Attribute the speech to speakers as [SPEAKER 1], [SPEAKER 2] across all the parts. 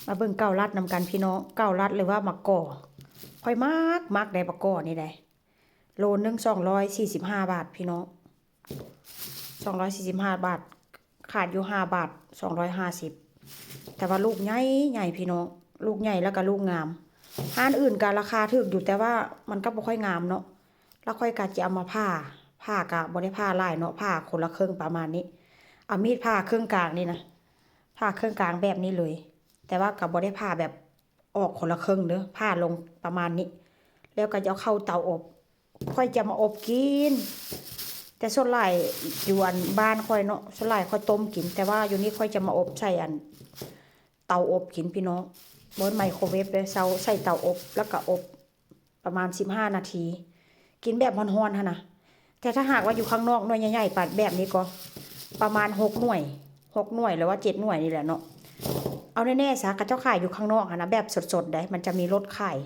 [SPEAKER 1] มาเบิ่งเก้าลัดนำกันพี่น้องเก้าลัดหรือว่ามะกอกค่อยมักได้มะกอกนี่ได้โลนึง245 บาทพี่น้อง245 บาทขาดอยู่5 บาท250แต่ว่าลูกใหญ่พี่น้องลูกใหญ่แล้วก็ลูกงามห้านอื่นก็ราคาถูกอยู่แต่ว่ามันก็บ่ค่อยงามเนาะแล้วค่อยก็จะเอามาผ้าก็บ่ได้ผ้าลายเนาะผ้าคนละครึ่งประมาณนี้เอามีดผ้าครึ่งกลางนี่นะผ้าครึ่งกลางแบบนี้เลยแต่ว่าก็บ่ได้ผ้าแบบออกคนละครึ่งเด้อผ้าลงประมาณนี้แล้วก็จะเอาเข้าเตาอบค่อยจะมาอบกินแต่ส่วนหลายอยู่อันบ้านค่อยเนาะส่วนหลายค่อยต้มกินแต่ว่าอยู่นี่ค่อยจะมาอบใส่อันเตาอบกินพี่น้องบนไมโครเวฟเลยใส่เตาอบแล้วก็อบประมาณ15 นาทีกินแบบร้อนๆฮะนะแต่ถ้าหากว่าอยู่ข้างนอกหน่วยใหญ่ๆปัดแบบนี้ก็ประมาณ6 หน่วยหรือว่า7 หน่วยนี่แหละเนาะเอาแน่ๆซะกระเจ้าขายอยู่ข้างนอกนะแบบสดๆได้มันจะมีรถขาย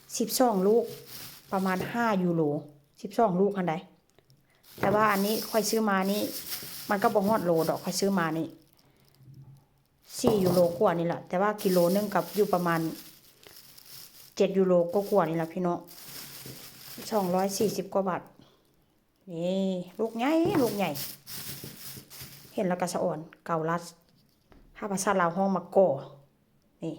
[SPEAKER 1] 12 ลูกประมาณ5 ยูโร12 ลูกคันใดแต่ว่าอันนี้ค่อยซื้อมานี่มันก็บ่ฮอดโลดอกค่อยซื้อมานี่4 ยูโรกว่านี่แหละแต่ว่ากิโลนึงกับอยู่ประมาณ7 ยูโรก็กว่านี่แหละพี่น้อง240 กว่า บาทนี่ลูกใหญ่เห็นแล้วก็สะอ่อนเกาลัดถ้าภาษาลาวห้องมะกอนี่